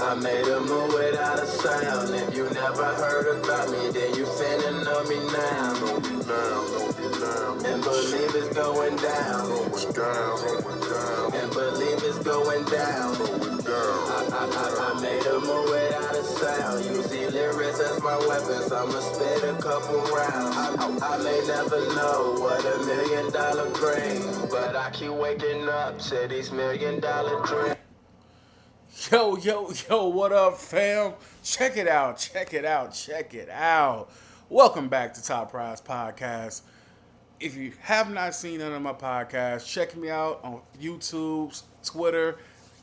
I made a move without a sound. If you never heard about me, then you finna know me now. And believe it's going down. And believe it's going down. I made a move without a sound. Use the lyrics as my weapons. I'ma spit a couple rounds. I may never know what $1 million brings, but I keep waking up to these $1 million dreams. Yo, what up, fam? Check it out. Welcome back to Top Prize Podcast. If you have not seen none of my podcasts, check me out on YouTube, Twitter,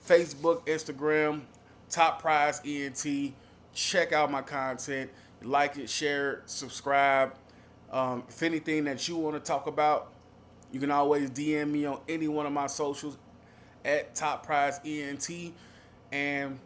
Facebook, Instagram, Top Prize ENT. Check out my content. Like it, share it, subscribe. If anything that you want to talk about, you can always DM me on any one of my socials at Top Prize ENT. And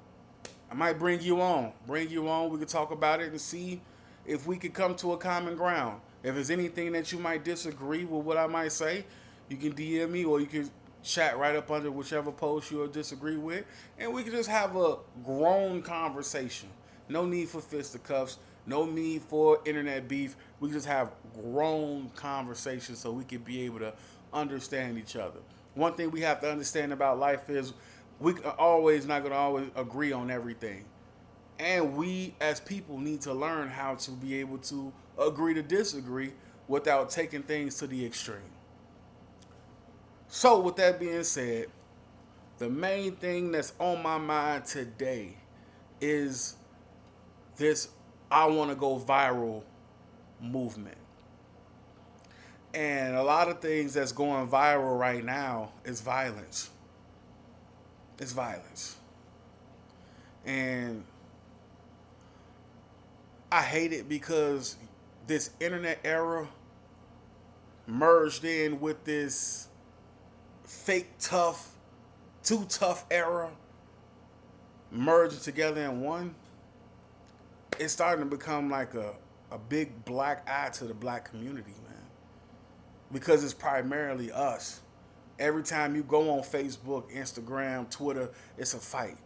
I might bring you on. We can talk about it and see if we could come to a common ground. If there's anything that you might disagree with what I might say, you can DM me or you can chat right up under whichever post you'll disagree with. And we can just have a grown conversation. No need for fisticuffs. No need for internet beef. We can just have grown conversations so we can be able to understand each other. One thing we have to understand about life is we are always not going to always agree on everything. And we as people need to learn how to be able to agree to disagree without taking things to the extreme. So with that being said, the main thing that's on my mind today is this I want to go viral movement. And a lot of things that's going viral right now is violence. It's violence. And I hate it because this internet era merged in with this fake tough, too tough era merged together in one. It's starting to become like a big black eye to the black community, man. Because it's primarily us. Every time you go on Facebook, Instagram, Twitter, it's a fight.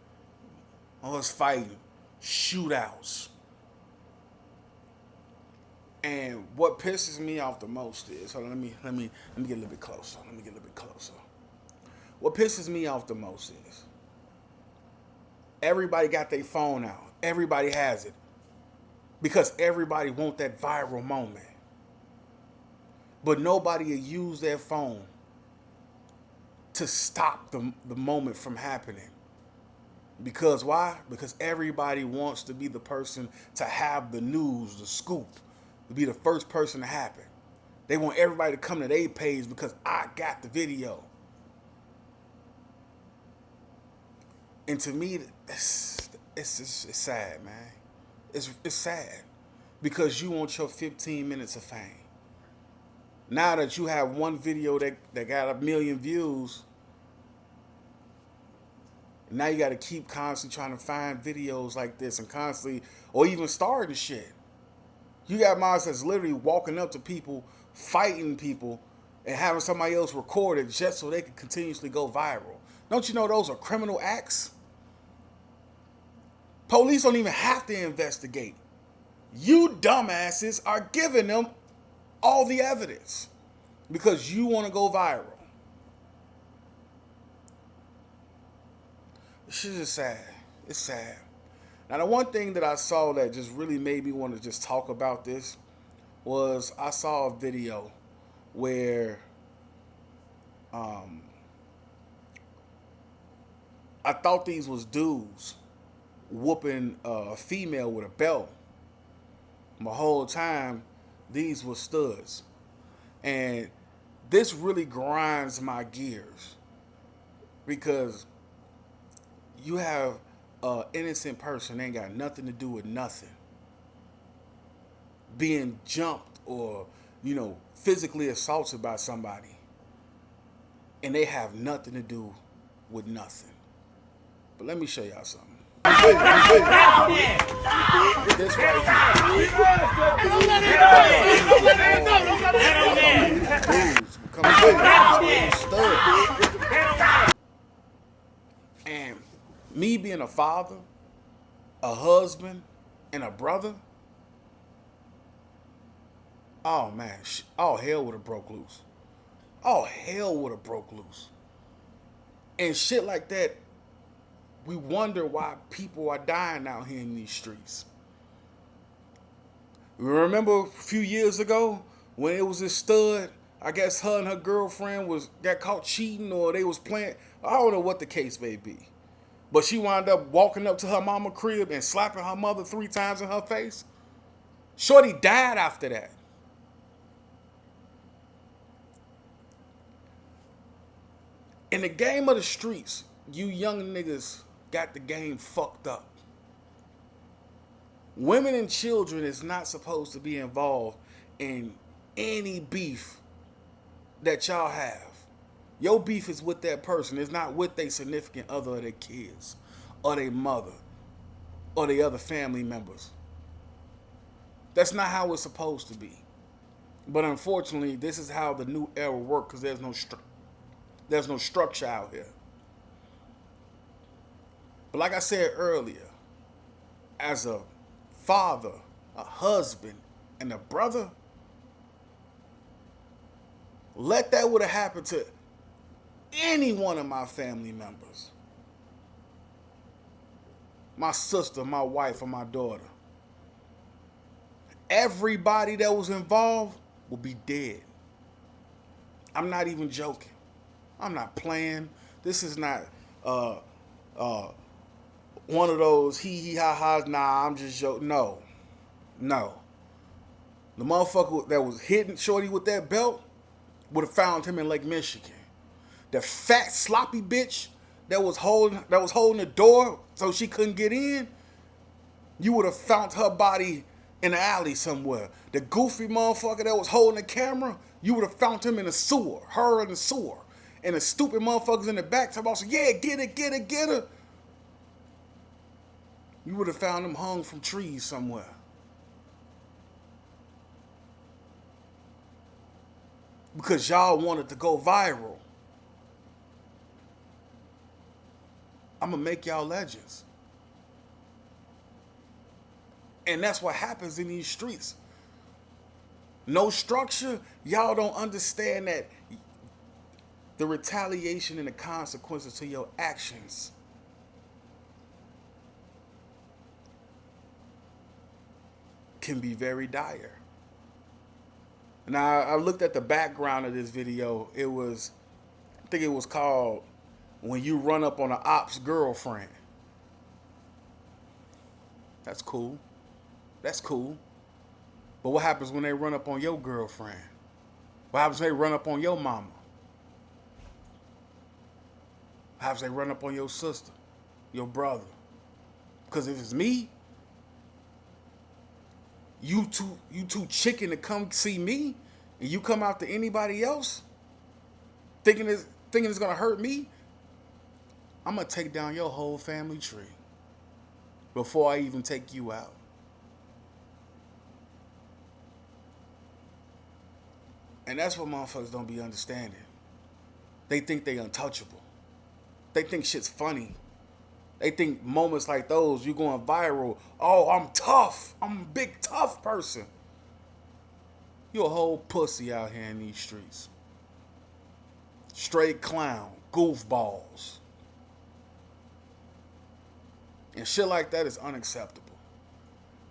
Oh, it's fighting. Shootouts. And what pisses me off the most is, hold on, let me get a little bit closer. What pisses me off the most is everybody got their phone out. Everybody has it. Because everybody want that viral moment. But nobody will use their phone to stop the moment from happening. Because why? Because everybody wants to be the person to have the news, the scoop, to be the first person to happen. They want everybody to come to their page because I got the video. And to me, it's sad, man. It's sad because you want your 15 minutes of fame. Now that you have one video that got 1 million views, now you got to keep constantly trying to find videos like this and constantly, or even starting shit. You got moms that's literally walking up to people, fighting people, and having somebody else record it just so they can continuously go viral. Don't you know those are criminal acts? Police don't even have to investigate. You dumbasses are giving them all the evidence because you want to go viral. This shit is sad. It's sad. Now, the one thing that I saw that just really made me want to just talk about this was I saw a video where I thought these was dudes whooping a female with a belt. The whole time, these were studs. And this really grinds my gears because you have an innocent person that ain't got nothing to do with nothing being jumped or, physically assaulted by somebody, and they have nothing to do with nothing. But let me show y'all something. This right here. And me being a father, a husband, and a brother, oh man, all hell would have broke loose. All hell would have broke loose. And shit like that, we wonder why people are dying out here in these streets. Remember a few years ago when it was this stud, I guess her and her girlfriend got caught cheating, or they was playing, I don't know what the case may be. But she wound up walking up to her mama crib and slapping her mother 3 times in her face. Shorty died after that. In the game of the streets, you young niggas got the game fucked up. Women and children is not supposed to be involved in any beef that y'all have. Your beef is with that person. It's not with their significant other or their kids or their mother or their other family members. That's not how it's supposed to be. But unfortunately, this is how the new era works because there's no structure out here. But like I said earlier, as a father, a husband, and a brother, let that would have happened to any one of my family members. My sister, my wife, or my daughter. Everybody that was involved will be dead. I'm not even joking. I'm not playing. This is not one of those hee ha ha's. Nah, I'm just joking. No. The motherfucker that was hitting Shorty with that belt would have found him in Lake Michigan. The fat sloppy bitch that was holding the door so she couldn't get in, you would have found her body in the alley somewhere. The goofy motherfucker that was holding the camera, you would have found him in the sewer, her in the sewer. And the stupid motherfuckers in the back talking about, yeah, get her. You would have found them hung from trees somewhere. Because y'all wanted to go viral. I'm going to make y'all legends. And that's what happens in these streets. No structure. Y'all don't understand that the retaliation and the consequences to your actions can be very dire. Now, I looked at the background of this video. I think it was called When You Run Up on an Op's Girlfriend. That's cool. But what happens when they run up on your girlfriend? What happens when they run up on your mama? What happens when they run up on your sister, your brother? Because if it's me, you too chicken to come see me, and you come out to anybody else, thinking it's gonna hurt me, I'm gonna take down your whole family tree before I even take you out. And that's what motherfuckers don't be understanding. They think they untouchable. They think shit's funny. They think moments like those, you going viral. Oh, I'm tough. I'm a big tough person. You a whole pussy out here in these streets. Straight clown, goofballs. And shit like that is unacceptable.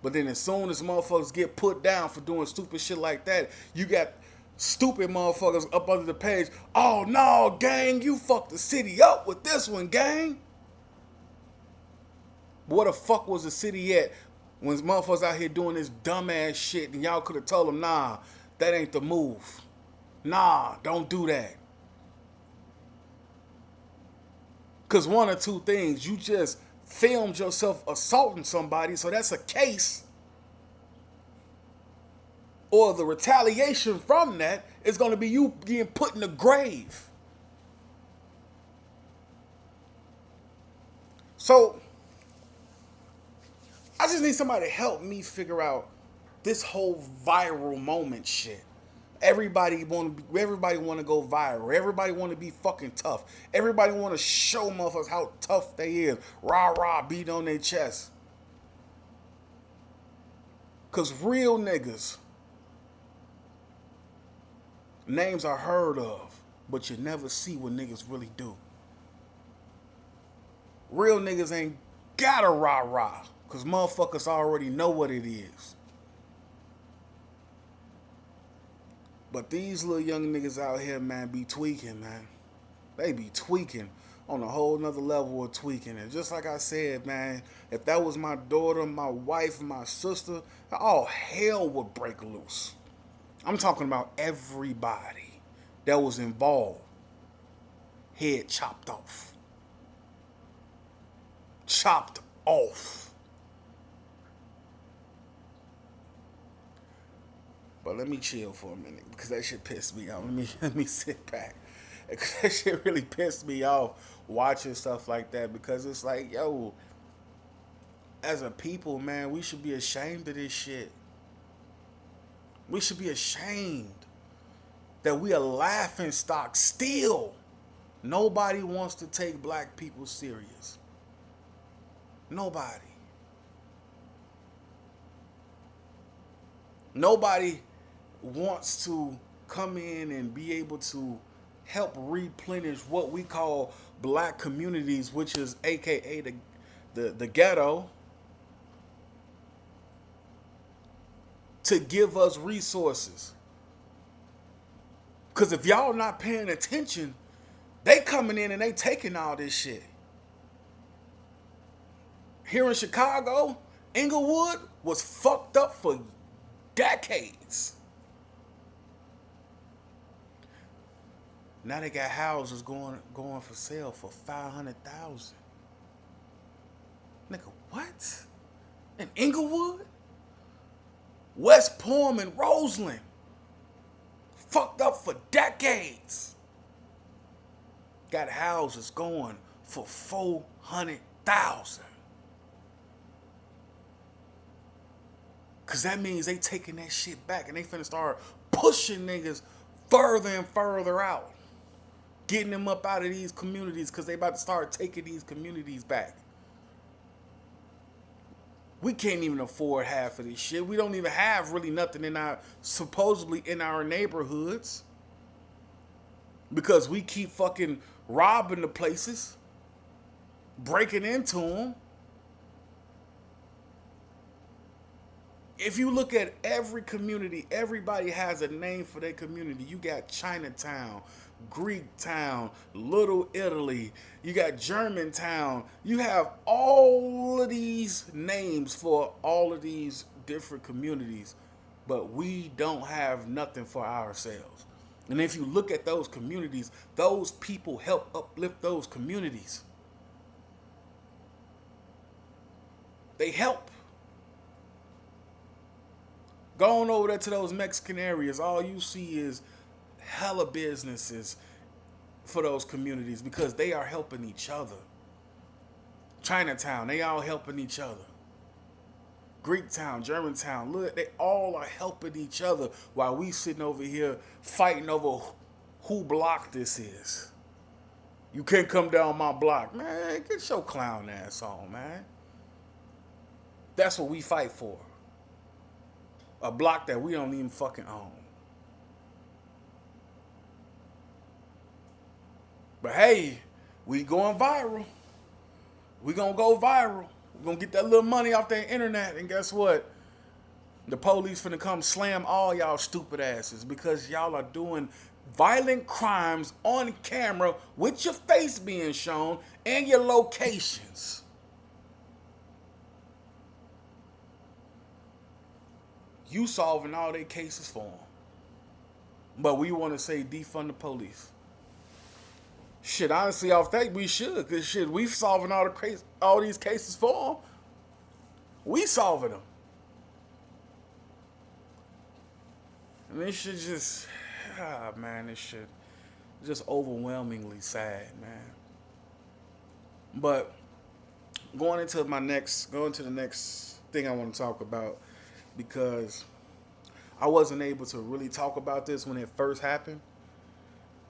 But then as soon as motherfuckers get put down for doing stupid shit like that, you got stupid motherfuckers up under the page. Oh no, gang, you fucked the city up with this one, gang. Where the fuck was the city at when motherfuckers out here doing this dumbass shit and y'all could have told them, nah, that ain't the move. Nah, don't do that. Because one or two things, you just filmed yourself assaulting somebody, so that's a case. Or the retaliation from that is going to be you being put in the grave. So, I just need somebody to help me figure out this whole viral moment shit. Everybody want to go viral. Everybody want to be fucking tough. Everybody want to show motherfuckers how tough they is. Rah rah, beat on their chest. Because real niggas, names are heard of, but you never see what niggas really do. Real niggas ain't got a rah-rah, because motherfuckers already know what it is. But these little young niggas out here, man, be tweaking, man. They be tweaking on a whole nother level of tweaking. And just like I said, man, if that was my daughter, my wife, my sister, all hell would break loose. I'm talking about everybody that was involved. Head chopped off. Chopped off. But let me chill for a minute because that shit pissed me off. Let me sit back. Because that shit really pissed me off watching stuff like that, because it's like, yo, as a people, man, we should be ashamed of this shit. We should be ashamed that we are laughing stock still. Nobody wants to take black people serious. Nobody. Nobody wants to come in and be able to help replenish what we call black communities, which is AKA the ghetto, to give us resources. Because if y'all not paying attention, they coming in and they taking all this shit. Here in Chicago, Inglewood was fucked up for decades. Now they got houses going for sale for $500,000. Nigga, what? In Inglewood? West Palm and Roseland. Fucked up for decades. Got houses going for $400,000. Cause that means they taking that shit back and they finna start pushing niggas further and further out. Getting them up out of these communities because they about to start taking these communities back. We can't even afford half of this shit. We don't even have really nothing supposedly in our neighborhoods. Because we keep fucking robbing the places. Breaking into them. If you look at every community, everybody has a name for their community. You got Chinatown, Greektown, Little Italy, you got Germantown. You have all of these names for all of these different communities, but we don't have nothing for ourselves. And if you look at those communities, those people help uplift those communities. They help. Going over there to those Mexican areas, all you see is hella businesses for those communities because they are helping each other. Chinatown, they all helping each other. Greektown, Germantown, look, they all are helping each other while we sitting over here fighting over who block this is. You can't come down my block. Man, get your clown ass on, man. That's what we fight for. A block that we don't even fucking own. But hey, we going viral. We gonna go viral. We gonna get that little money off the internet, and guess what? The police finna come slam all y'all stupid asses because y'all are doing violent crimes on camera with your face being shown and your locations. You solving all their cases for them. But we want to say defund the police. Shit, honestly, off that, we should. Because shit, we solving all these cases for them. We solving them. And this shit just, man, this shit just overwhelmingly sad, man. But going to the next thing I want to talk about, because I wasn't able to really talk about this when it first happened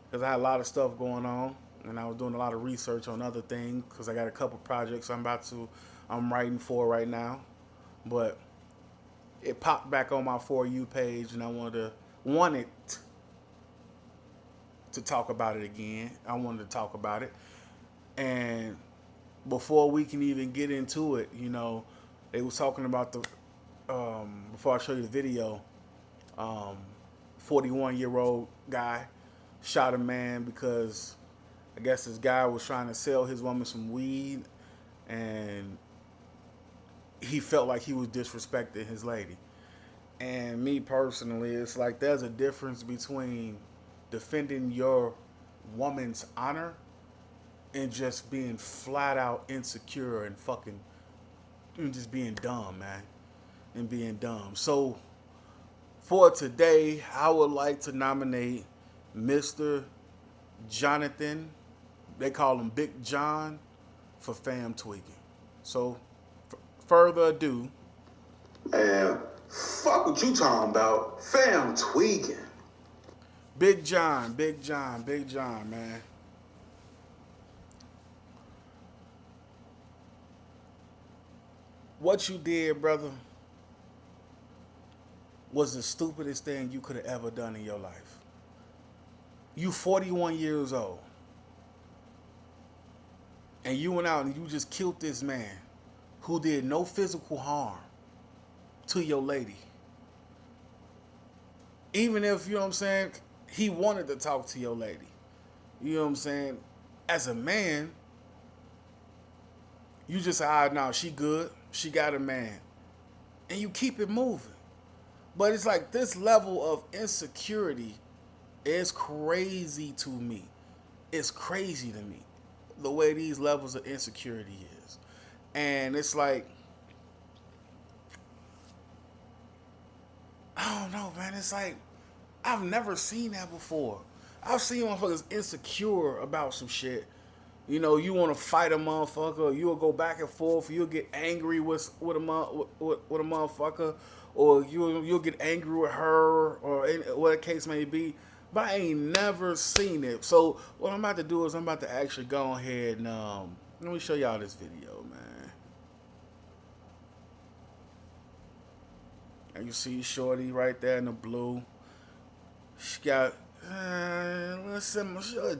because I had a lot of stuff going on and I was doing a lot of research on other things because I got a couple projects I'm writing for right now. But it popped back on my For You page, and I wanted to talk about it again. I wanted to talk about it, and before we can even get into it, they was talking about the before I show you the video, 41-year-old guy shot a man because I guess this guy was trying to sell his woman some weed, and he felt like he was disrespecting his lady. And me personally, it's like there's a difference between defending your woman's honor and just being flat out insecure and fucking and just being dumb, man. And being dumb. So for today, I would like to nominate Mr. Jonathan, they call him Big John, for fam tweaking. So further ado, man, fuck what you talking about. Fam tweaking. Big John, man. What you did, brother, was the stupidest thing you could have ever done in your life. You 41 years old. And you went out and you just killed this man who did no physical harm to your lady. Even if, you know what I'm saying, he wanted to talk to your lady. You know what I'm saying? As a man, you just say, no, she good. She got a man. And you keep it moving. But it's like this level of insecurity is crazy to me. It's crazy to me, the way these levels of insecurity is. And it's like, I don't know, man. It's like, I've never seen that before. I've seen motherfuckers insecure about some shit. You know, you want to fight a motherfucker, you'll go back and forth, you'll get angry with a motherfucker, or you'll get angry with her, or whatever the case may be. But I ain't never seen it. So what I'm about to do is I'm about to actually go ahead and let me show y'all this video, man. And you see Shorty right there in the blue. She got a little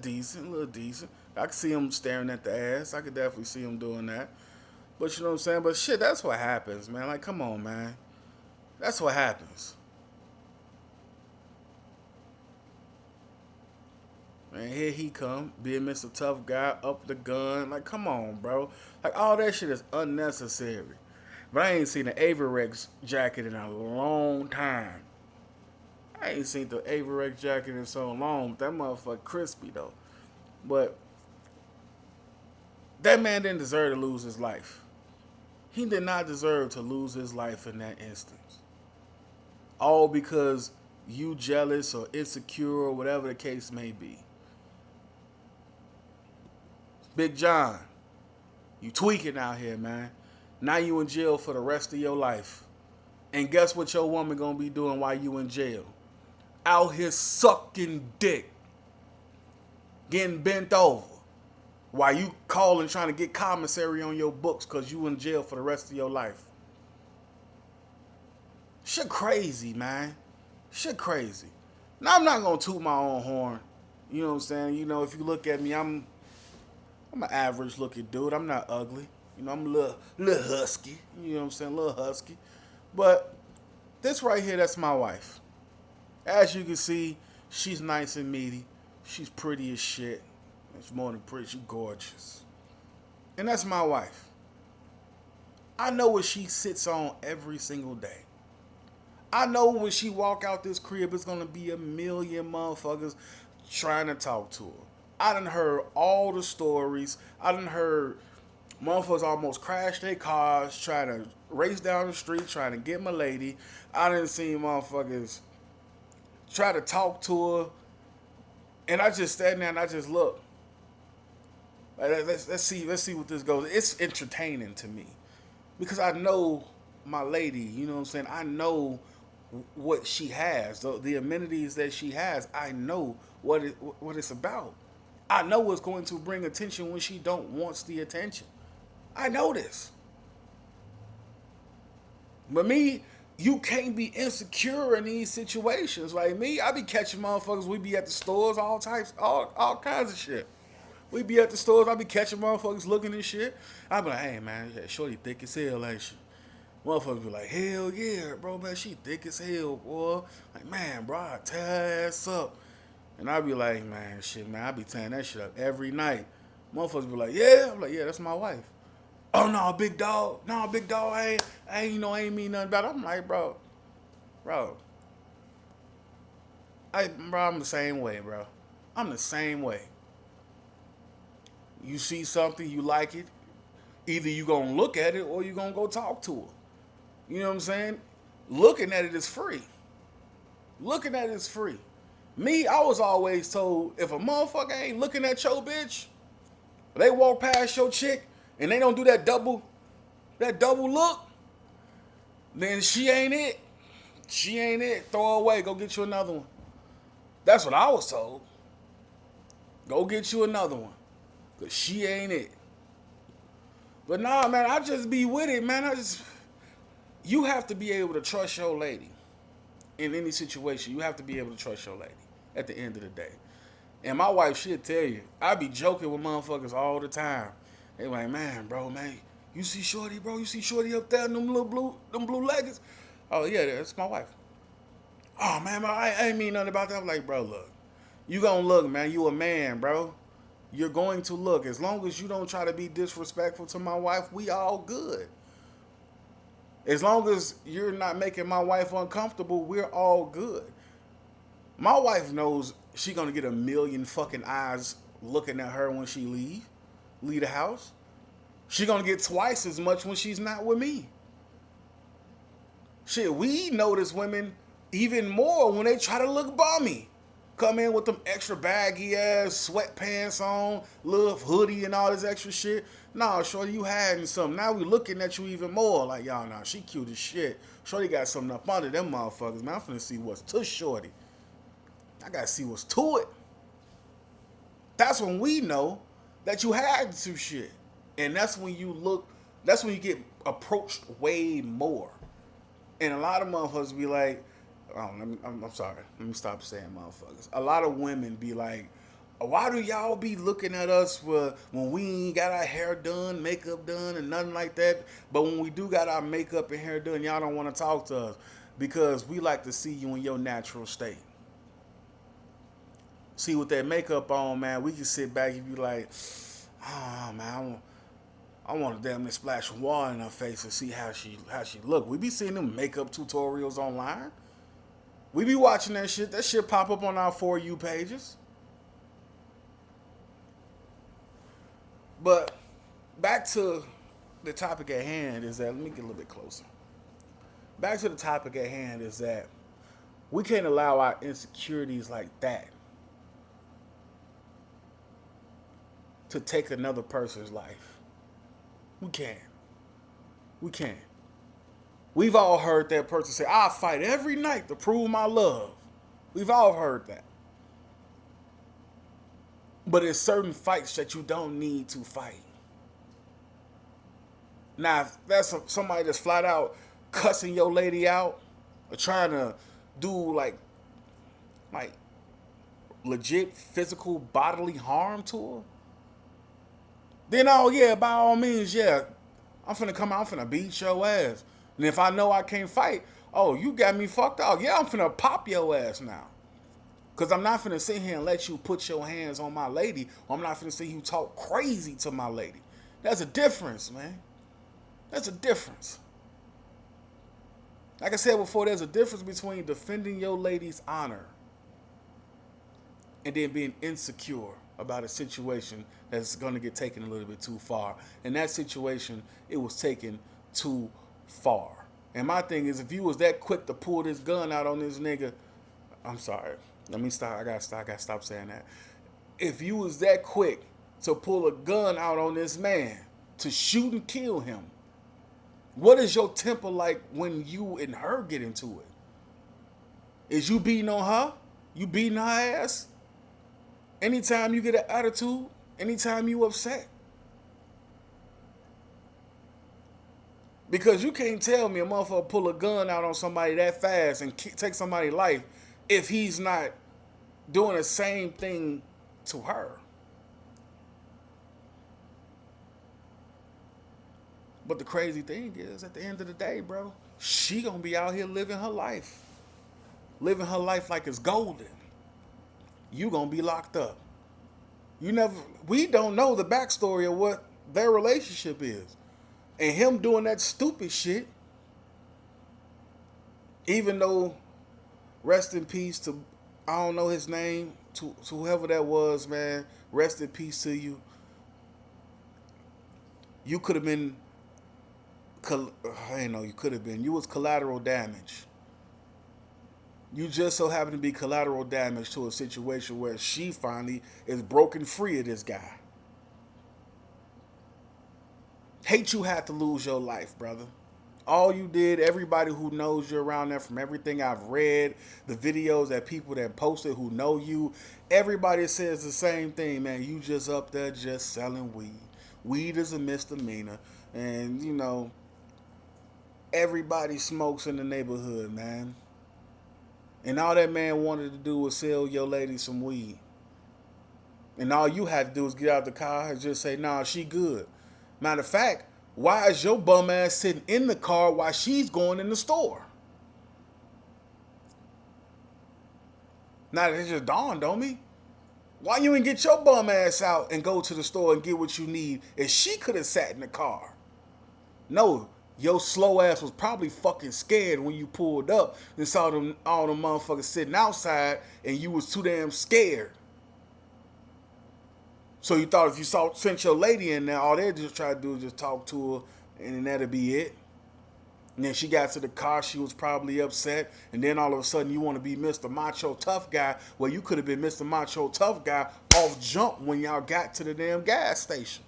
decent. I can see him staring at the ass. I could definitely see him doing that. But you know what I'm saying? But shit, that's what happens, man. Like, come on, man. That's what happens. Man, here he come, being Mr. Tough Guy, up the gun. Like, come on, bro. Like, all that shit is unnecessary. But I ain't seen an Avirex jacket in a long time. I ain't seen the Avirex jacket in so long. That motherfucker crispy, though. But that man didn't deserve to lose his life. He did not deserve to lose his life in that instance. All because you jealous or insecure or whatever the case may be. Big John, you tweaking out here, man. Now you in jail for the rest of your life. And guess what your woman gonna be doing while you in jail? Out here sucking dick. Getting bent over. While you calling trying to get commissary on your books because you in jail for the rest of your life. Shit crazy, man. Shit crazy. Now, I'm not going to toot my own horn. You know what I'm saying? You know, if you look at me, I'm an average looking dude. I'm not ugly. You know, I'm a little husky. You know what I'm saying? A little husky. But this right here, that's my wife. As you can see, she's nice and meaty. She's pretty as shit. She's more than pretty. She's gorgeous. And that's my wife. I know what she sits on every single day. I know when she walk out this crib, it's going to be a million motherfuckers trying to talk to her. I done heard all the stories. I done heard motherfuckers almost crash their cars, trying to race down the street, trying to get my lady. I done seen motherfuckers try to talk to her. And I just stand there and I just look. Let's see what this goes. It's entertaining to me. Because I know my lady, you know what I'm saying? I know what she has, the amenities that she has. I know what it's about. I know what's going to bring attention when she don't wants the attention. I know this. But me, you can't be insecure in these situations. Like me, I be catching motherfuckers. We be at the stores, all kinds of shit. We be at the stores. I be catching motherfuckers looking and shit. I be like, hey man, yeah, shorty thick as hell, ain't she? Motherfuckers be like, hell yeah, bro, man, she thick as hell, boy. Like, man, bro, I tear her ass up. And I be like, man, shit, man, I be tearing that shit up every night. Motherfuckers be like, yeah. I'm like, yeah, that's my wife. Oh no, big dog. No, big dog, I ain't mean nothing about it. I'm like, bro, I'm the same way, bro. I'm the same way. You see something, you like it, either you gonna look at it or you gonna go talk to her. You know what I'm saying? Looking at it is free. Looking at it is free. Me, I was always told if a motherfucker ain't looking at your bitch, they walk past your chick and they don't do that double look, then she ain't it. She ain't it. Throw her away. Go get you another one. That's what I was told. Go get you another one. Cause she ain't it. But nah, man, I just be with it, man. You have to be able to trust your lady. In any situation, you have to be able to trust your lady at the end of the day. And my wife, she'll tell you, I be joking with motherfuckers all the time. They like, man, you see Shorty, bro? You see Shorty up there in them blue leggings? Oh yeah, that's my wife. Oh man, I ain't mean nothing about that. I'm like, bro, look, you gonna look, man. You a man, bro. You're going to look. As long as you don't try to be disrespectful to my wife, we all good. As long as you're not making my wife uncomfortable, we're all good. My wife knows she gonna get a million fucking eyes looking at her when she leave the house. She gonna get twice as much when she's not with me. Shit, we notice women even more when they try to look bummy. Come in with them extra baggy ass sweatpants on, little hoodie and all this extra shit. Nah, shorty, you hiding something. Now we looking at you even more. Like, y'all, nah, she cute as shit. Shorty got something up under them motherfuckers, man. I'm finna see what's to shorty. I gotta see what's to it. That's when we know that you had some shit. And that's when you get approached way more. And a lot of motherfuckers be like, I'm sorry. Let me stop saying motherfuckers. A lot of women be like, why do y'all be looking at us when we ain't got our hair done, makeup done, and nothing like that? But when we do got our makeup and hair done, y'all don't want to talk to us because we like to see you in your natural state. See, with that makeup on, man, we can sit back and be like, oh, man, I want to damn near splash some water in her face and see how she look. We be seeing them makeup tutorials online. We be watching that shit. That shit pop up on our For You pages. But back to the topic at hand is that, let me get a little bit closer. Back to the topic at hand is that we can't allow our insecurities like that to take another person's life. We can't. We can't. We've all heard that person say, I fight every night to prove my love. We've all heard that. But there's certain fights that you don't need to fight. Now, if that's somebody that's flat out cussing your lady out or trying to do like legit physical bodily harm to her, then oh yeah, by all means, yeah, I'm finna come out, I'm finna beat your ass. And if I know I can't fight, oh, you got me fucked up. Yeah, I'm finna pop your ass now. Because I'm not finna sit here and let you put your hands on my lady, or I'm not finna see you talk crazy to my lady. There's a difference, man. There's a difference. Like I said before, there's a difference between defending your lady's honor and then being insecure about a situation that's going to get taken a little bit too far. In that situation, it was taken too far. And my thing is, if you was that quick to pull this gun out on this nigga, I'm sorry. Let me stop. I gotta stop saying that. If you was that quick to pull a gun out on this man to shoot and kill him, what is your temper like when you and her get into it? Is you beating on her? You beating her ass? Anytime you get an attitude, anytime you upset. Because you can't tell me a motherfucker pull a gun out on somebody that fast and take somebody's life if he's not doing the same thing to her. But the crazy thing is, at the end of the day, bro, she gonna be out here living her life. Living her life like it's golden. You gonna be locked up. We don't know the backstory of what their relationship is. And him doing that stupid shit, even though, rest in peace to, I don't know his name, to whoever that was, man, rest in peace to you. You could have been, I ain't know you could have been, you was collateral damage. You just so happen to be collateral damage to a situation where she finally is broken free of this guy. Hate you had to lose your life, brother. All you did, everybody who knows you around there, from everything I've read, the videos that people that posted who know you, everybody says the same thing, man. You just up there just selling weed. Weed is a misdemeanor. And, you know, everybody smokes in the neighborhood, man. And all that man wanted to do was sell your lady some weed. And all you had to do was get out the car and just say, nah, she good. Matter of fact, why is your bum ass sitting in the car while she's going in the store? Now it just dawned on me. Why you ain't get your bum ass out and go to the store and get what you need if she could have sat in the car? No, your slow ass was probably fucking scared when you pulled up and saw all them motherfuckers sitting outside and you was too damn scared. So you thought if you sent your lady in there, all they just try to do is just talk to her and then that'd be it. And then she got to the car, she was probably upset. And then all of a sudden you want to be Mr. Macho Tough Guy. Well, you could have been Mr. Macho Tough Guy off jump when y'all got to the damn gas station.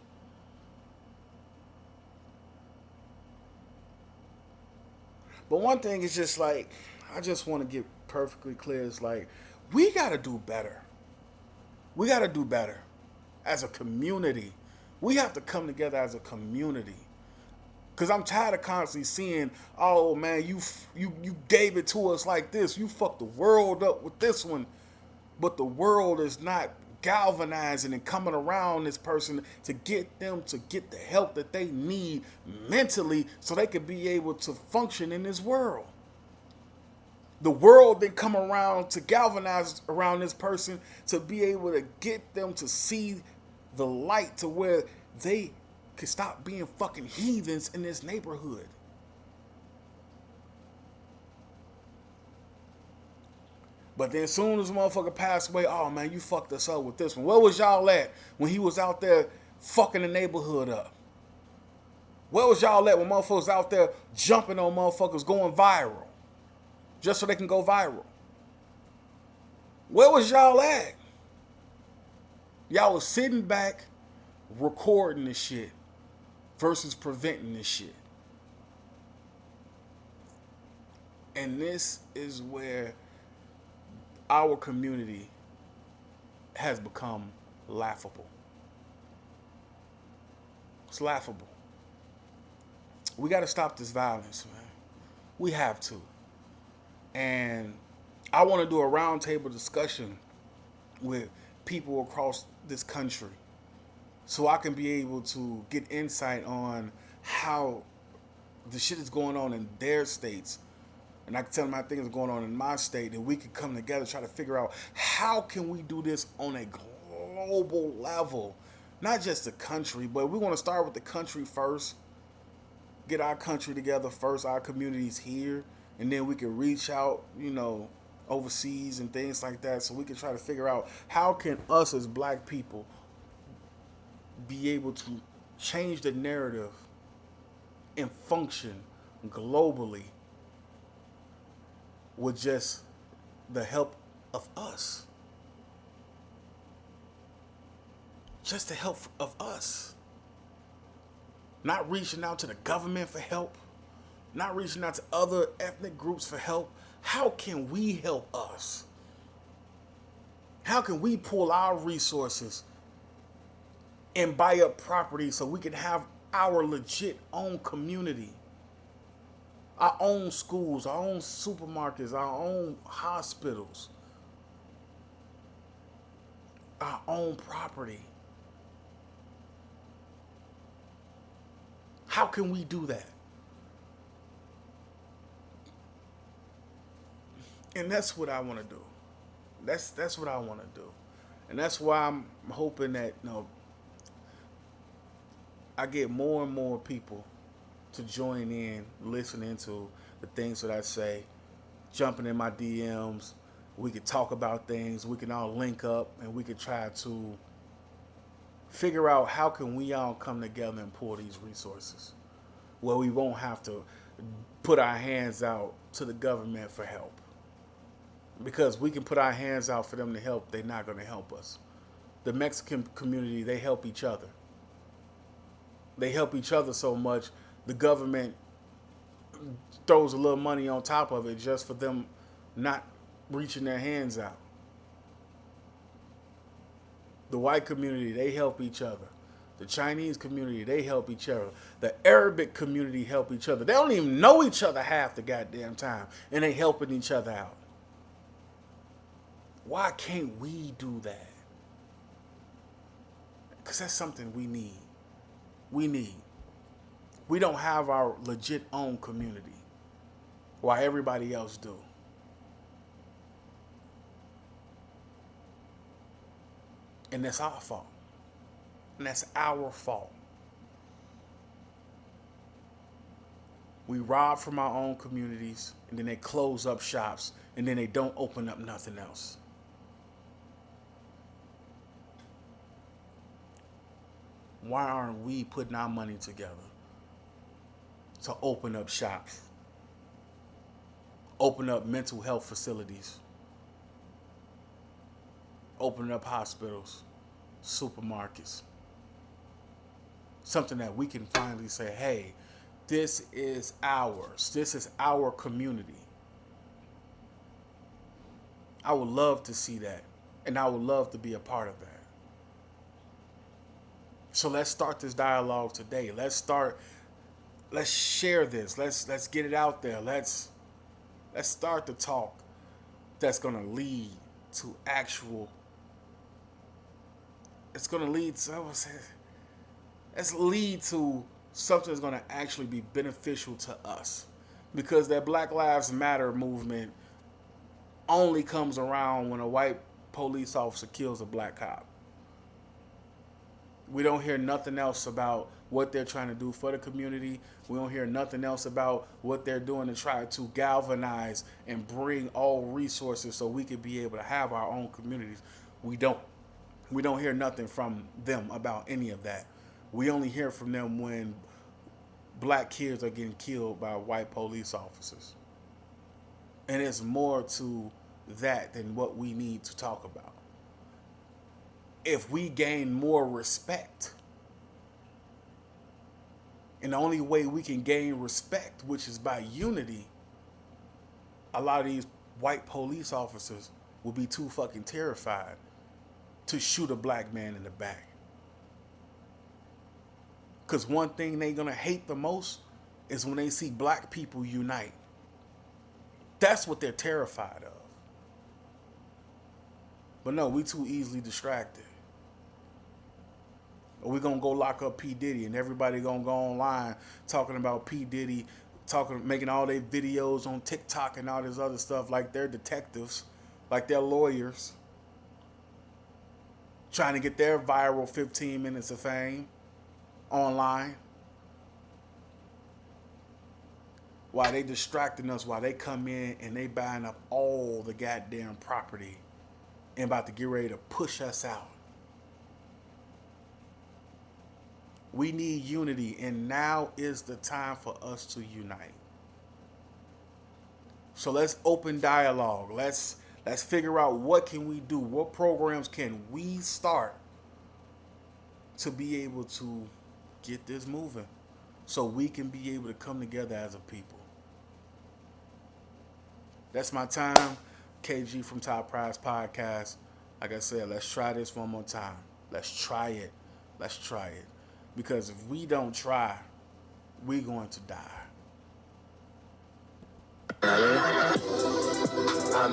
But one thing is just like, I just want to get perfectly clear. It's like, we got to do better. We got to do better. As a community, we have to come together as a community. Because I'm tired of constantly seeing, oh man, you gave it to us like this. You fucked the world up with this one. But the world is not galvanizing and coming around this person to get them to get the help that they need mentally so they can be able to function in this world. The world then come around to galvanize around this person to be able to get them to see the light to where they can stop being fucking heathens in this neighborhood. But then as soon as the motherfucker passed away, oh man, you fucked us up with this one. Where was y'all at when he was out there fucking the neighborhood up? Where was y'all at when motherfuckers out there jumping on motherfuckers going viral? Just so they can go viral. Where was y'all at? Y'all was sitting back recording this shit versus preventing this shit. And this is where our community has become laughable. It's laughable. We got to stop this violence, man. We have to. And I want to do a roundtable discussion with people across this country so I can be able to get insight on how the shit is going on in their states. And I can tell them how things are going on in my state, and we can come together, try to figure out how can we do this on a global level. Not just the country, but we want to start with the country first. Get our country together first, our communities here, and then we can reach out, overseas and things like that, so we can try to figure out how can us as black people be able to change the narrative and function globally with just the help of us. Just the help of us. Not reaching out to the government for help. Not reaching out to other ethnic groups for help. How can we help us? How can we pull our resources and buy up property so we can have our legit own community? Our own schools, our own supermarkets, our own hospitals, our own property. How can we do that? And that's what I want to do. That's what I want to do. And that's why I'm hoping that I get more and more people to join in listening to the things that I say, jumping in my DMs. We could talk about things. We can all link up and we could try to figure out how can we all come together and pull these resources where we won't have to put our hands out to the government for help. Because we can put our hands out for them to help, they're not going to help us. The Mexican community, they help each other. They help each other so much, the government throws a little money on top of it just for them not reaching their hands out. The white community, they help each other. The Chinese community, they help each other. The Arabic community help each other. They don't even know each other half the goddamn time, and they helping each other out. Why can't we do that? Because that's something we need. We don't have our legit own community while everybody else do. And that's our fault. And that's our fault. We rob from our own communities, and then they close up shops, and then they don't open up nothing else. Why aren't we putting our money together to open up shops, open up mental health facilities, open up hospitals, supermarkets? Something that we can finally say, hey, this is ours. This is our community. I would love to see that, and I would love to be a part of that. So let's start this dialogue today. Let's share this. Let's get it out there. Let's start the talk that's gonna lead to actual. It's gonna lead to. Let's lead to something that's gonna actually be beneficial to us, because that Black Lives Matter movement only comes around when a white police officer kills a black cop. We don't hear nothing else about what they're trying to do for the community. We don't hear nothing else about what they're doing to try to galvanize and bring all resources so we can be able to have our own communities. We don't hear nothing from them about any of that. We only hear from them when black kids are getting killed by white police officers. And it's more to that than what we need to talk about. If we gain more respect, and the only way we can gain respect, which is by unity, a lot of these white police officers will be too fucking terrified to shoot a black man in the back. Because one thing they're going to hate the most is when they see black people unite. That's what they're terrified of. But no, we too easily distracted. Or we gonna go lock up P. Diddy, and everybody gonna go online talking about P. Diddy, making all their videos on TikTok and all this other stuff like they're detectives, like they're lawyers, trying to get their viral 15 minutes of fame online. While they distracting us, while they come in and they buying up all the goddamn property and about to get ready to push us out. We need unity, and now is the time for us to unite. So let's open dialogue. Let's figure out what can we do, what programs can we start to be able to get this moving, so we can be able to come together as a people. That's my time. KG from Top Prize Podcast. Like I said, let's try this one more time. Let's try it. Let's try it. Because if we don't try, we're going to die. I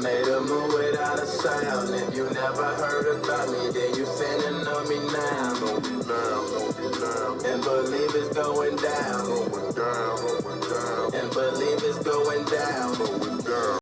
made a move without a sound. If you never heard about me, then you finna know me now. Know me now, know me now. And believe it's going down. Going down, going down. And believe it's going down. Going down.